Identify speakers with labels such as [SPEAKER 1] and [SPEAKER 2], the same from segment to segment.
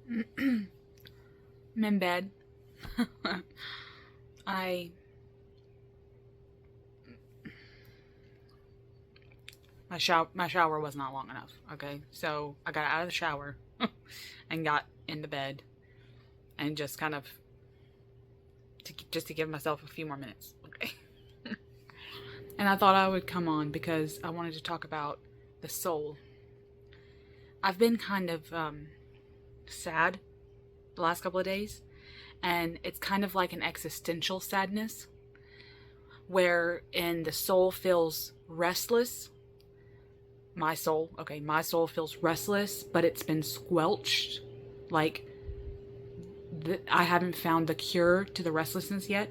[SPEAKER 1] I'm in bed. I my shower was not long enough. Okay, so I got out of the shower and got into bed and just kind of just to give myself a few more minutes. Okay, and I thought I would come on because I wanted to talk about the soul. I've been kind of sad the last couple of days, and it's kind of like an existential sadness wherein the soul feels restless. My soul feels restless, but it's been squelched. Like, I haven't found the cure to the restlessness yet.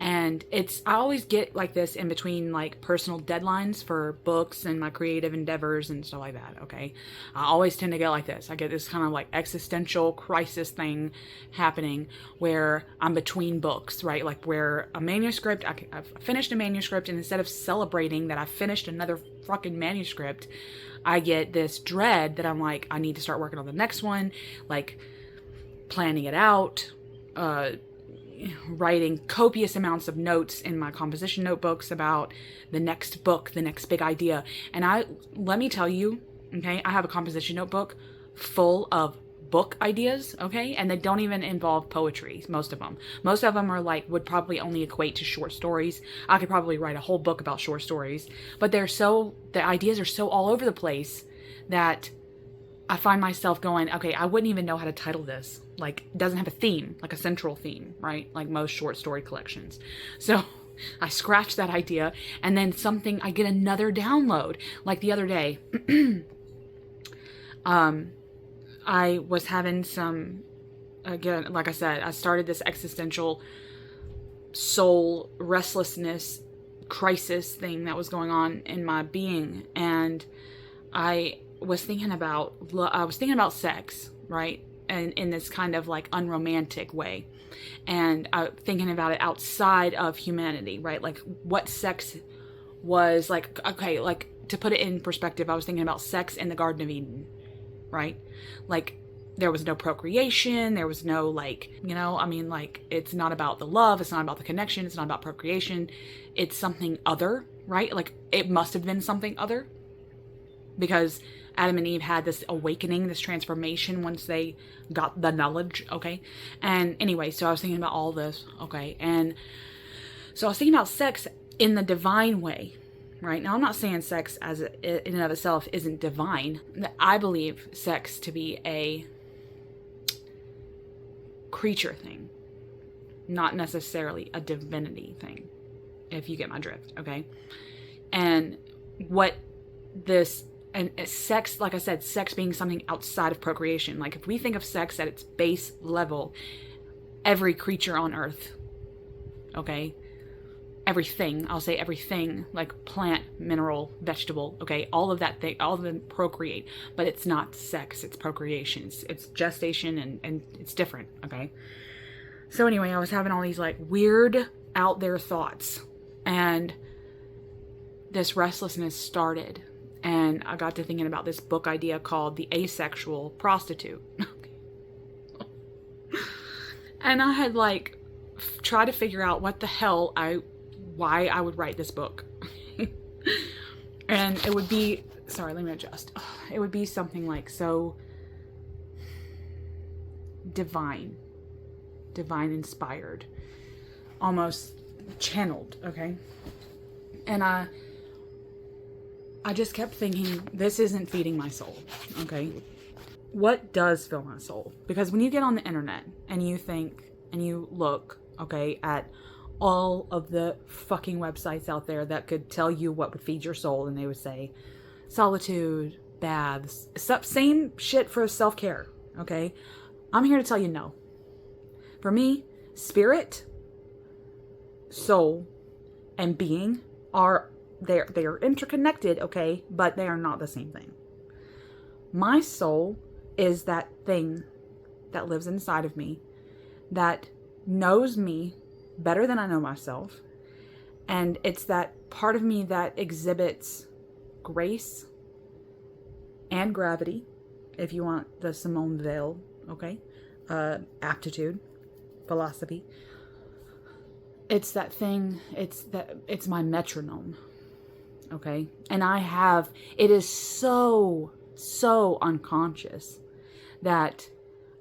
[SPEAKER 1] And I always get like this in between like personal deadlines for books and my creative endeavors and stuff like that, okay? I always tend to get like this. I get this kind of like existential crisis thing happening where I'm between books, right? Like where a manuscript, I've finished a manuscript, and instead of celebrating that I finished another fucking manuscript, I get this dread that I'm like, I need to start working on the next one, like planning it out, writing copious amounts of notes in my composition notebooks about the next book, the next big idea. And let me tell you, okay, I have a composition notebook full of book ideas, okay? And they don't even involve poetry, most of them. Most of them are like, would probably only equate to short stories. I could probably write a whole book about short stories, but the ideas are so all over the place that I find myself going, okay, I wouldn't even know how to title this. Like, it doesn't have a theme, like a central theme, right? Like most short story collections. So I scratch that idea, and then I get another download. Like the other day, I was having again, like I said, I started this existential soul restlessness crisis thing that was going on in my being, and I was thinking about sex, right? And in this kind of like unromantic way. And thinking about it outside of humanity, right? Like what sex was like. Okay, like to put it in perspective, I was thinking about sex in the Garden of Eden, right? Like there was no procreation, there was no like, I mean, like it's not about the love, it's not about the connection, it's not about procreation, it's something other, right? Like it must have been something other, because Adam and Eve had this awakening, this transformation once they got the knowledge, okay? And anyway, so I was thinking about all this, okay? And so I was thinking about sex in the divine way, right? Now, I'm not saying sex in and of itself isn't divine. I believe sex to be a creature thing, not necessarily a divinity thing, if you get my drift, okay? And sex, like I said, sex being something outside of procreation. Like if we think of sex at its base level, every creature on earth, okay? I'll say everything, like plant, mineral, vegetable, okay? All of them procreate, but it's not sex, it's procreation. It's gestation and it's different, okay? So anyway, I was having all these like weird out there thoughts, and this restlessness started. And I got to thinking about this book idea called The Asexual Prostitute. And I had like tried to figure out what the hell why I would write this book. And it would be, sorry, let me adjust. It would be something like so divine inspired, almost channeled, okay? And I just kept thinking, this isn't feeding my soul, okay? What does fill my soul? Because when you get on the internet and you think and you look, okay, at all of the fucking websites out there that could tell you what would feed your soul, and they would say solitude, baths, same shit for self-care, okay? I'm here to tell you no. For me, spirit, soul, and being they are interconnected, okay, but they are not the same thing. My soul is that thing that lives inside of me, that knows me better than I know myself, and it's that part of me that exhibits grace and gravity, if you want the Simone Weil okay? Aptitude, philosophy. It's that thing, it's my metronome, okay? And it is so unconscious that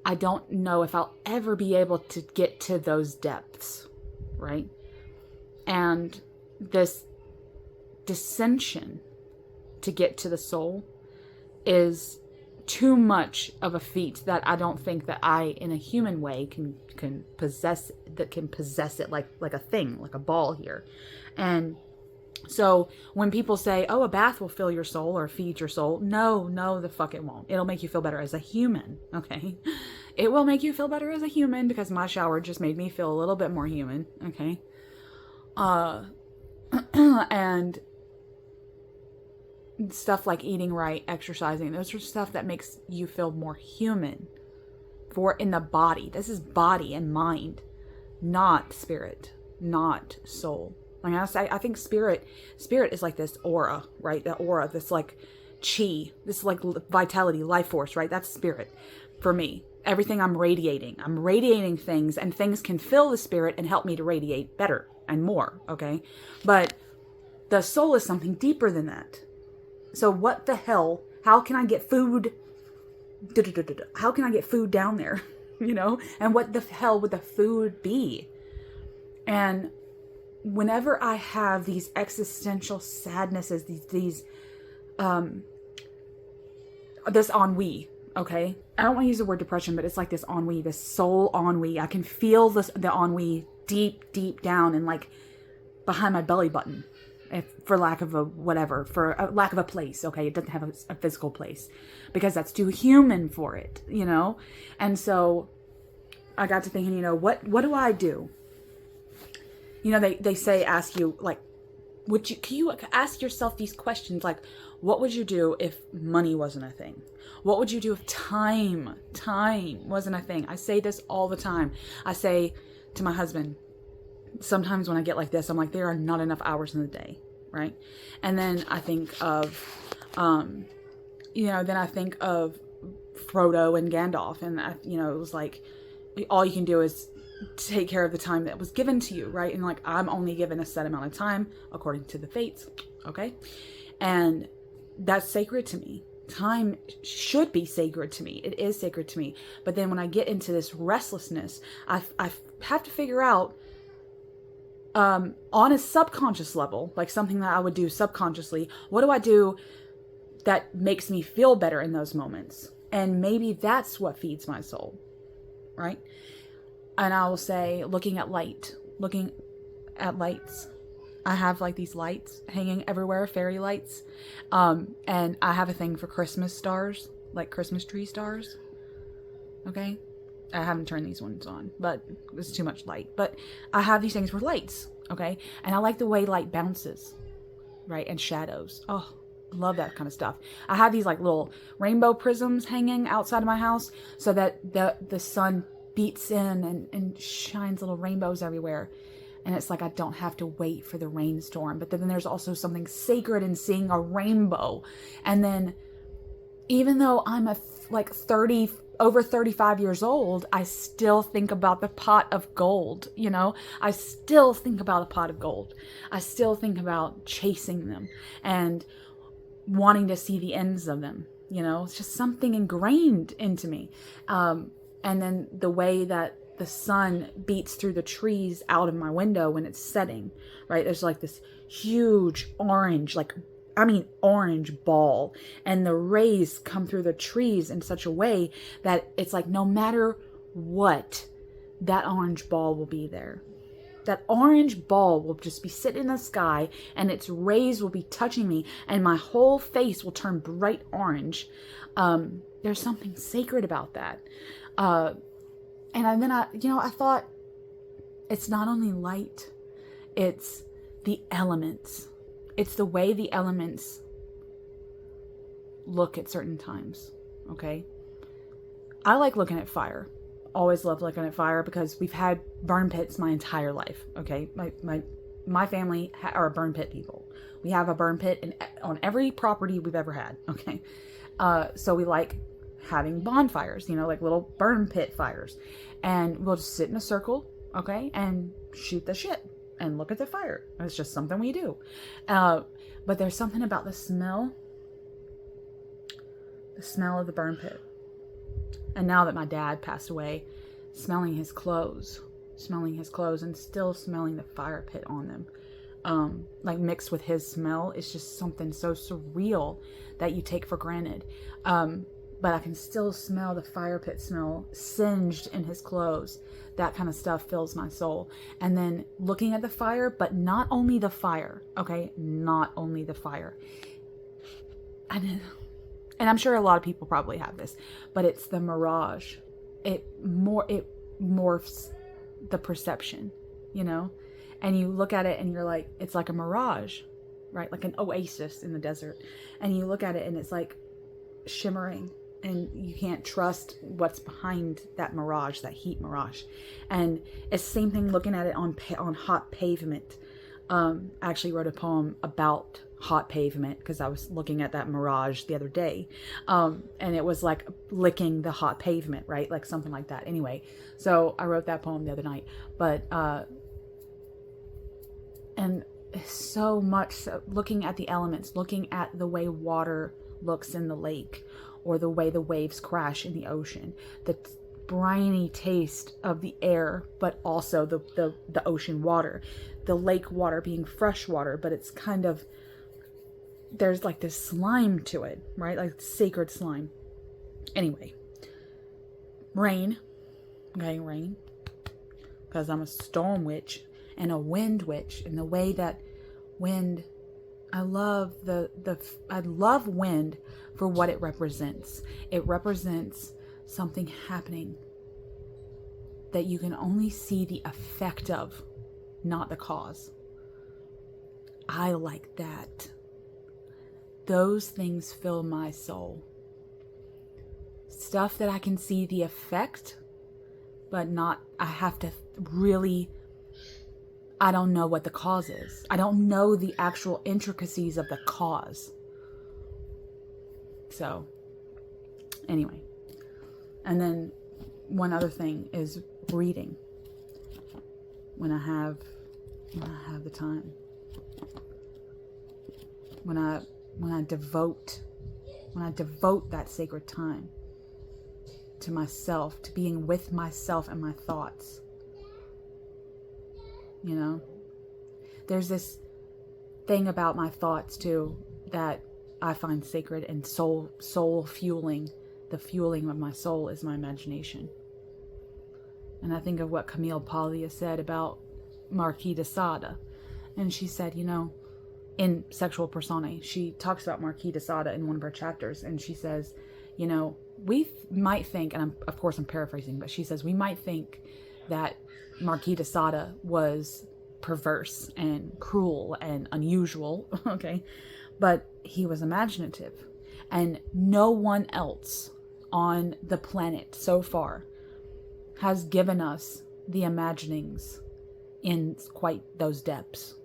[SPEAKER 1] I don't know if I'll ever be able to get to those depths, right? And this dissension to get to the soul is too much of a feat that I don't think that I, in a human way, can possess it like a thing, like a ball here. And so when people say, oh, a bath will fill your soul or feed your soul, no, the fuck it won't. It'll make you feel better as a human, okay? It will make you feel better as a human because my shower just made me feel a little bit more human, okay? And stuff like eating right, exercising, those are stuff that makes you feel more human in the body. This is body and mind, not spirit, not soul. Like I think spirit is like this aura, right? The aura, this like chi, this like vitality, life force, right? That's spirit for me. Everything I'm radiating things, and things can fill the spirit and help me to radiate better and more, okay? But the soul is something deeper than that. So what the hell? How can I get food? How can I get food down there? You know? And what the hell would the food be? And whenever I have these existential sadnesses, this ennui, okay? I don't want to use the word depression, but it's like this ennui, this soul ennui. I can feel the ennui deep down and like behind my belly button. For lack of a place, okay? It doesn't have a physical place because that's too human for it, you know? And so I got to thinking, you know, what do I do? You know, they say, ask you, like, can you ask yourself these questions? Like, what would you do if money wasn't a thing? What would you do if time wasn't a thing? I say this all the time. I say to my husband, sometimes when I get like this, I'm like, there are not enough hours in the day, right? And then I think of, then I think of Frodo and Gandalf, and it was like, all you can do is take care of the time that was given to you, right? And like, I'm only given a set amount of time according to the fates, okay? And that's sacred to me. Time should be sacred to me. It is sacred to me. But then when I get into this restlessness, I have to figure out, on a subconscious level, like something that I would do subconsciously, what do I do that makes me feel better in those moments? And maybe that's what feeds my soul, right? And I will say, looking at lights. I have like these lights hanging everywhere, fairy lights. And I have a thing for Christmas stars, like Christmas tree stars. Okay? I haven't turned these ones on, but it's too much light. But I have these things for lights, okay? And I like the way light bounces, right? And shadows. Oh, I love that kind of stuff. I have these like little rainbow prisms hanging outside of my house so that the sun beats in and shines little rainbows everywhere. And it's like I don't have to wait for the rainstorm. But then there's also something sacred in seeing a rainbow. And then even though I'm over 35 years old, I still think about the pot of gold, you know? I still think about a pot of gold. I still think about chasing them and wanting to see the ends of them, you know? It's just something ingrained into me. And then the way that the sun beats through the trees out of my window when it's setting, right? There's like this huge orange ball, and the rays come through the trees in such a way that it's like no matter what, that orange ball will be there. That orange ball will just be sitting in the sky, and its rays will be touching me, and my whole face will turn bright orange. There's something sacred about that. And then I thought, it's not only light, it's the elements. It's the way the elements look at certain times, okay? I like looking at fire. Always loved looking at fire because we've had burn pits my entire life, okay? My family are burn pit people. We have a burn pit on every property we've ever had, okay? So we like having bonfires, like little burn pit fires. And we'll just sit in a circle, okay, and shoot the shit and look at the fire. It's just something we do. But there's something about the smell of the burn pit. And now that my dad passed away, smelling his clothes and still smelling the fire pit on them, like mixed with his smell, is just something so surreal that you take for granted. But I can still smell the fire pit smell singed in his clothes. That kind of stuff fills my soul. And then looking at the fire, but not only the fire, okay? Not only the fire. And I'm sure a lot of people probably have this, but it's the mirage. It morphs the perception, And you look at it and you're like, it's like a mirage, right? Like an oasis in the desert. And you look at it and it's like shimmering. And you can't trust what's behind that mirage, that heat mirage. And it's the same thing looking at it on hot pavement. I actually wrote a poem about hot pavement because I was looking at that mirage the other day. And it was like licking the hot pavement, right? Like something like that. Anyway, so I wrote that poem the other night. But, and so much, looking at the elements, looking at the way water looks in the lake, or the way the waves crash in the ocean, the briny taste of the air, but also the ocean water, the lake water being fresh water, but it's kind of, there's like this slime to it, right? Like sacred slime. Anyway, rain, okay, rain, because I'm a storm witch and a wind witch, and the way that wind, I love I love wind for what it represents. It represents something happening that you can only see the effect of, not the cause. I like that. Those things fill my soul. Stuff that I can see the effect, but not, I have to really, I don't know what the cause is. I don't know the actual intricacies of the cause. So, anyway. And then one other thing is reading. When I have the time. When I devote that sacred time to myself, to being with myself and my thoughts. There's this thing about my thoughts too that I find sacred and soul fueling. The fueling of my soul is my imagination. And I think of what Camille Paglia said about Marquis de Sade. And she said, in Sexual Personae, she talks about Marquis de Sade in one of her chapters. And she says, we might think, and of course I'm paraphrasing, but she says, we might think that Marquis de Sade was perverse and cruel and unusual, okay? But he was imaginative. And no one else on the planet so far has given us the imaginings in quite those depths.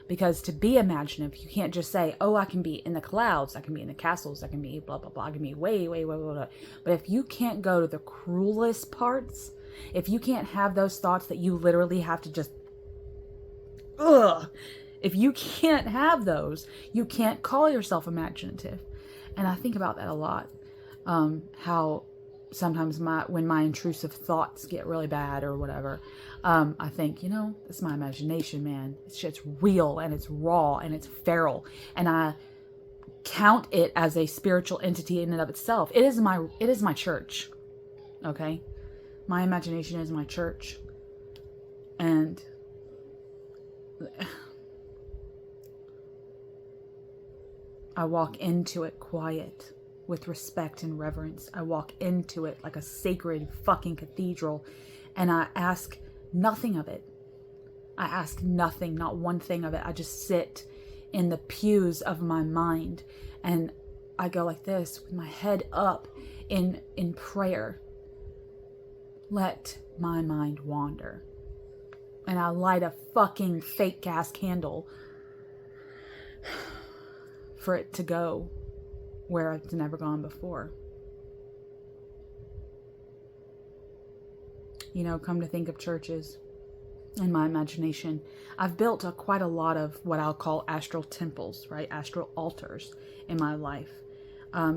[SPEAKER 1] Because to be imaginative, you can't just say, oh, I can be in the clouds, I can be in the castles, I can be blah, blah, blah, I can be way, way, way, way, way. But if you can't go to the cruelest parts, if you can't have those thoughts that you literally have to just, if you can't have those, you can't call yourself imaginative. And I think about that a lot. How sometimes when my intrusive thoughts get really bad or whatever, I think, it's my imagination, man. It's just real and it's raw and it's feral. And I count it as a spiritual entity in and of itself. It is my church. Okay? My imagination is my church. And I walk into it quiet, with respect and reverence. I walk into it like a sacred fucking cathedral, and I ask nothing of it. I ask nothing, not one thing of it. I just sit in the pews of my mind, and I go like this with my head up in prayer. Let my mind wander. And I light a fucking fake gas candle for it to go where it's never gone before. come to think of churches in my imagination, I've built quite a lot of what I'll call astral temples, right? Astral altars in my life.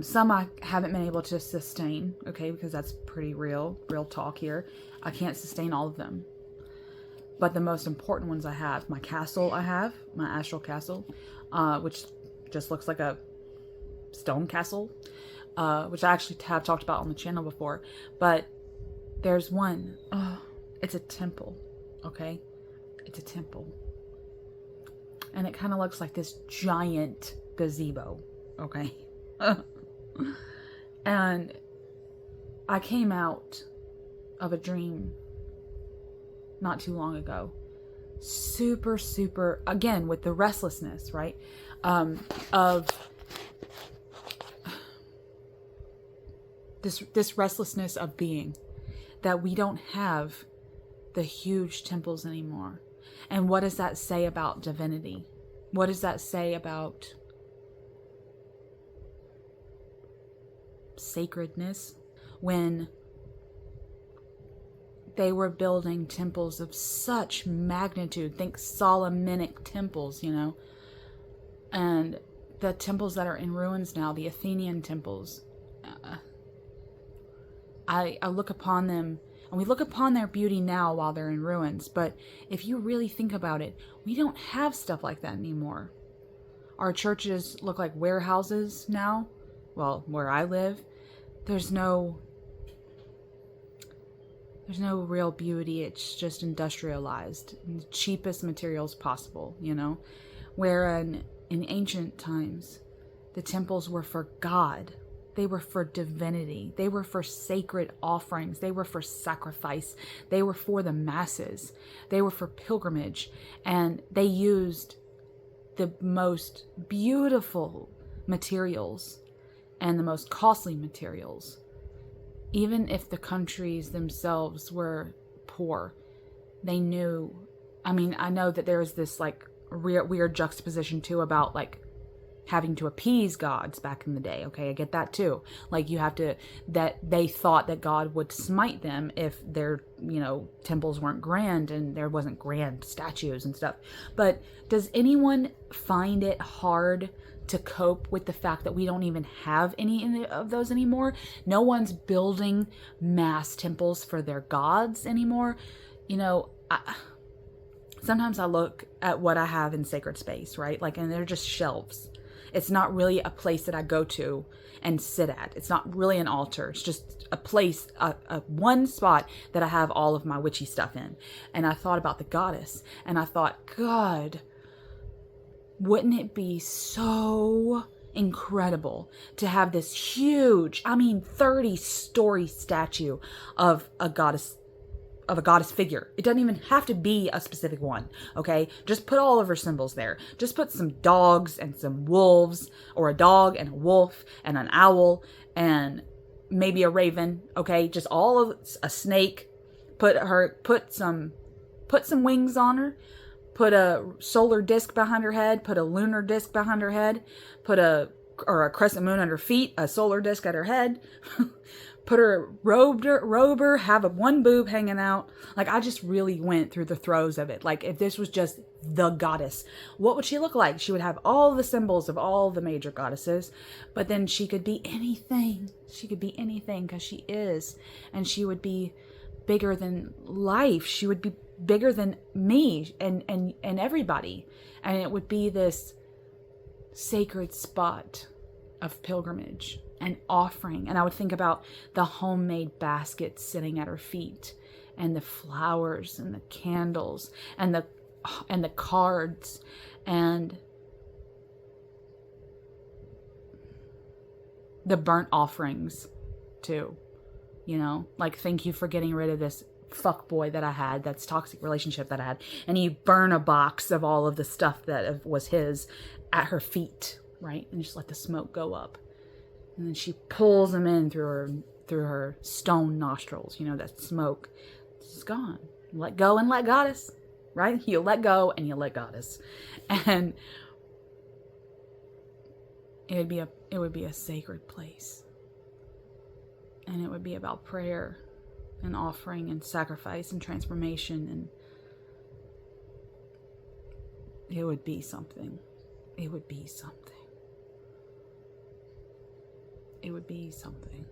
[SPEAKER 1] Some I haven't been able to sustain, okay, because that's pretty real talk here. I can't sustain all of them. But the most important ones I have, my astral castle, which just looks like a stone castle, which I actually have talked about on the channel before. But there's one, it's a temple, okay? It's a temple. And it kind of looks like this giant gazebo, okay? And I came out of a dream not too long ago. Super, again, with the restlessness, right? Of this restlessness of being, that we don't have the huge temples anymore. And what does that say about divinity? What does that say about sacredness when they were building temples of such magnitude? Think Solomonic temples, and the temples that are in ruins now, the Athenian temples. I look upon them, and we look upon their beauty now while they're in ruins, but if you really think about it, we don't have stuff like that anymore. Our churches look like warehouses now. Well, where I live, there's no real beauty. It's just industrialized, in the cheapest materials possible, where in ancient times, the temples were for God. They were for divinity. They were for sacred offerings. They were for sacrifice. They were for the masses. They were for pilgrimage. And they used the most beautiful materials and the most costly materials. Even if the countries themselves were poor, they knew. I know that there's this weird juxtaposition too about having to appease gods back in the day. Okay, I get that too. That they thought that God would smite them if their, temples weren't grand and there wasn't grand statues and stuff. But does anyone find it hard to cope with the fact that we don't even have any of those anymore? No one's building mass temples for their gods anymore. Sometimes I look at what I have in sacred space, right? And they're just shelves. It's not really a place that I go to and sit at. It's not really an altar. It's just a place, one spot that I have all of my witchy stuff in. And I thought about the goddess, and I thought, God, wouldn't it be so incredible to have this huge, 30-story statue of a goddess figure? It doesn't even have to be a specific one, okay? Just put all of her symbols there. Just put some dogs and some wolves, or a dog and a wolf and an owl and maybe a raven, okay? Just all of a snake. Put some wings on her. Put a solar disc behind her head. Put a lunar disc behind her head. Put a crescent moon on her feet. A solar disc at her head. Put her robe her, have one boob hanging out. I just really went through the throes of it. If this was just the goddess, what would she look like? She would have all the symbols of all the major goddesses, but then she could be anything. She could be anything because she is. And she would be bigger than life. She would be bigger than me and everybody. And it would be this sacred spot of pilgrimage and offering. And I would think about the homemade baskets sitting at her feet, and the flowers and the candles and the cards and the burnt offerings too. Thank you for getting rid of this fuck boy that I had, that's toxic relationship that I had. And you burn a box of all of the stuff that was his at her feet, right? And just let the smoke go up. And then she pulls them in through her stone nostrils. That smoke. It's gone. Let go and let goddess, right? You let go and you let goddess. And it would be a sacred place. And it would be about prayer and offering and sacrifice and transformation, and it would be something. It would be something. It would be something.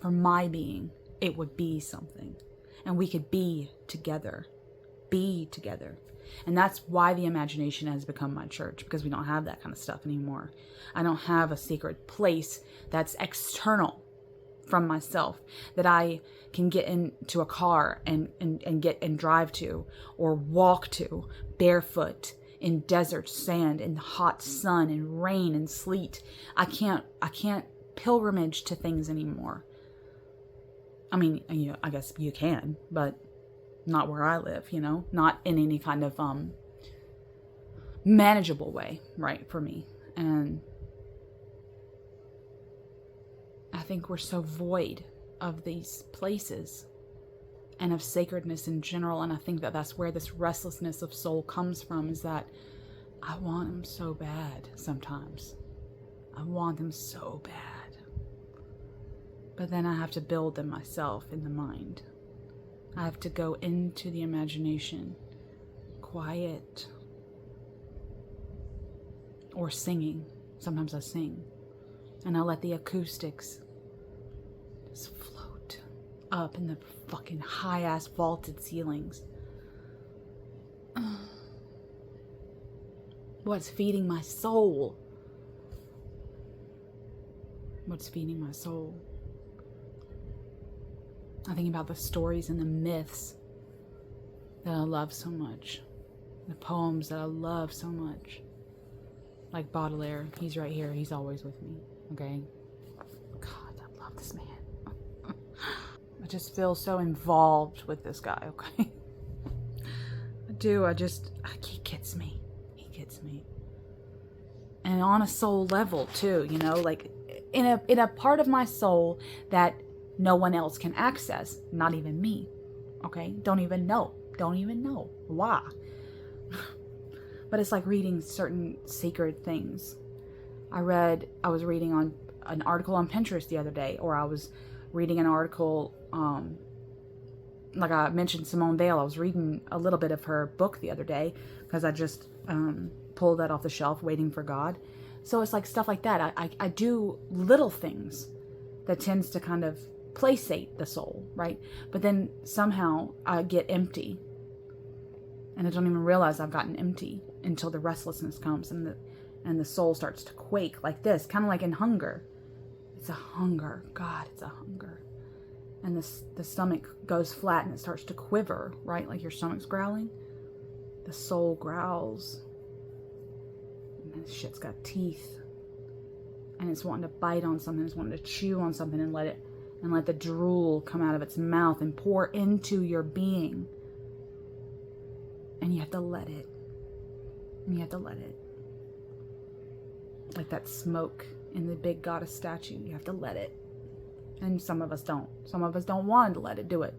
[SPEAKER 1] For my being, it would be something. And we could be together. Be together. And that's why the imagination has become my church, because we don't have that kind of stuff anymore. I don't have a sacred place that's external from myself that I can get into a car and get and drive to, or walk to barefoot in desert sand, in hot sun and rain and sleet. I can't pilgrimage to things anymore. I mean, I guess you can, but not where I live, not in any kind of manageable way, right, for me. And I think we're so void of these places and of sacredness in general. And I think that that's where this restlessness of soul comes from, is that I want them so bad sometimes. I want them so bad. But then I have to build them myself in the mind. I have to go into the imagination, quiet, or singing. Sometimes I sing. And I let the acoustics just float up in the fucking high-ass vaulted ceilings. What's feeding my soul? What's feeding my soul? I think about the stories and the myths that I love so much. The poems that I love so much. Like Baudelaire. He's right here. He's always with me. Okay? God, I love this man. I just feel so involved with this guy, okay? I do. He gets me. He gets me. And on a soul level, too, like in a part of my soul that no one else can access, not even me, okay? Don't even know why. But it's like reading certain sacred things. I was reading on an article on Pinterest the other day, or I was reading an article, like I mentioned Simone Weil. I was reading a little bit of her book the other day because I just pulled that off the shelf, Waiting for God. So it's like stuff like that. I do little things that tends to kind of placate the soul, right? But then somehow I get empty, and I don't even realize I've gotten empty until the restlessness comes, and the soul starts to quake like this, kind of like in hunger. It's a hunger. God, it's a hunger. And the stomach goes flat and it starts to quiver, right? Like your stomach's growling. The soul growls. And this shit's got teeth. And it's wanting to bite on something. It's wanting to chew on something and let the drool come out of its mouth and pour into your being. And you have to let it. And you have to let it. Like that smoke in the big goddess statue. You have to let it. And some of us don't. Some of us don't want to let it do it.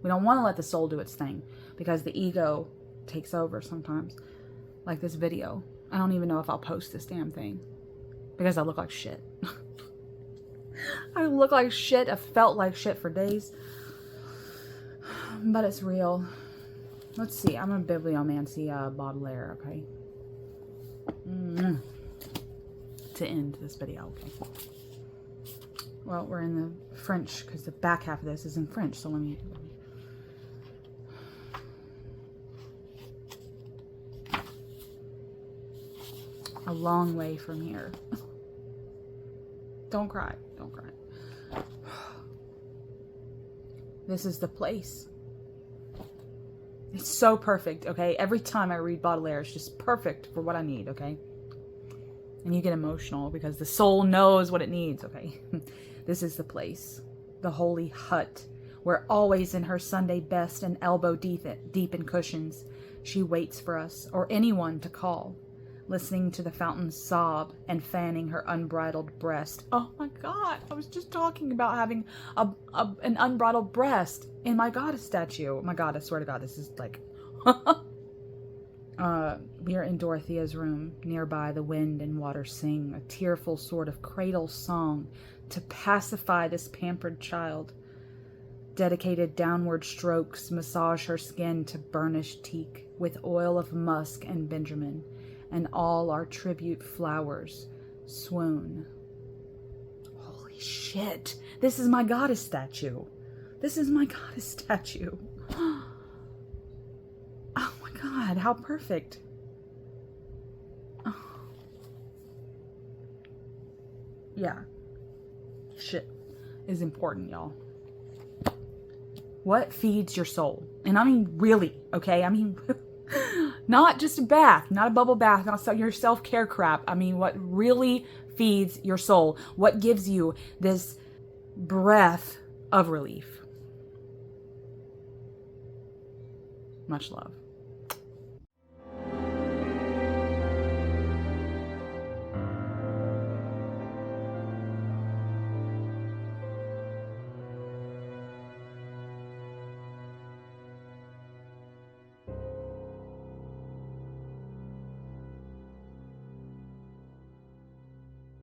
[SPEAKER 1] We don't want to let the soul do its thing because the ego takes over sometimes. Like this video. I don't even know if I'll post this damn thing because I look like shit. I look like shit. I felt like shit for days. But it's real. Let's see. I'm a bibliomancy Baudelaire, okay? To end this video, okay? Well, we're in the French because the back half of this is in French, so let me... A long way from here. Don't cry. Don't cry. This is the place. It's so perfect, okay? Every time I read Baudelaire, it's just perfect for what I need, okay? And you get emotional because the soul knows what it needs, okay? This is the place. The holy hut, where always in her Sunday best and elbow deep in cushions, she waits for us or anyone to call, listening to the fountain sob and fanning her unbridled breast. Oh my God, I was just talking about having an unbridled breast in my goddess statue. Oh my God, I swear to God, this is like... We are in Dorothea's room. Nearby, the wind and water sing a tearful sort of cradle song to pacify this pampered child.
[SPEAKER 2] Dedicated downward strokes massage her skin to burnished teak with oil of musk and benjamin, and all our tribute flowers swoon. Holy shit. This is my goddess statue. This is my goddess statue. Oh my god, how perfect. Oh. Yeah. Shit is important, y'all. What feeds your soul? And I mean really, okay? I mean, not just a bath, not a bubble bath, not your self-care crap. I mean, what really feeds your soul? What gives you this breath of relief? Much love.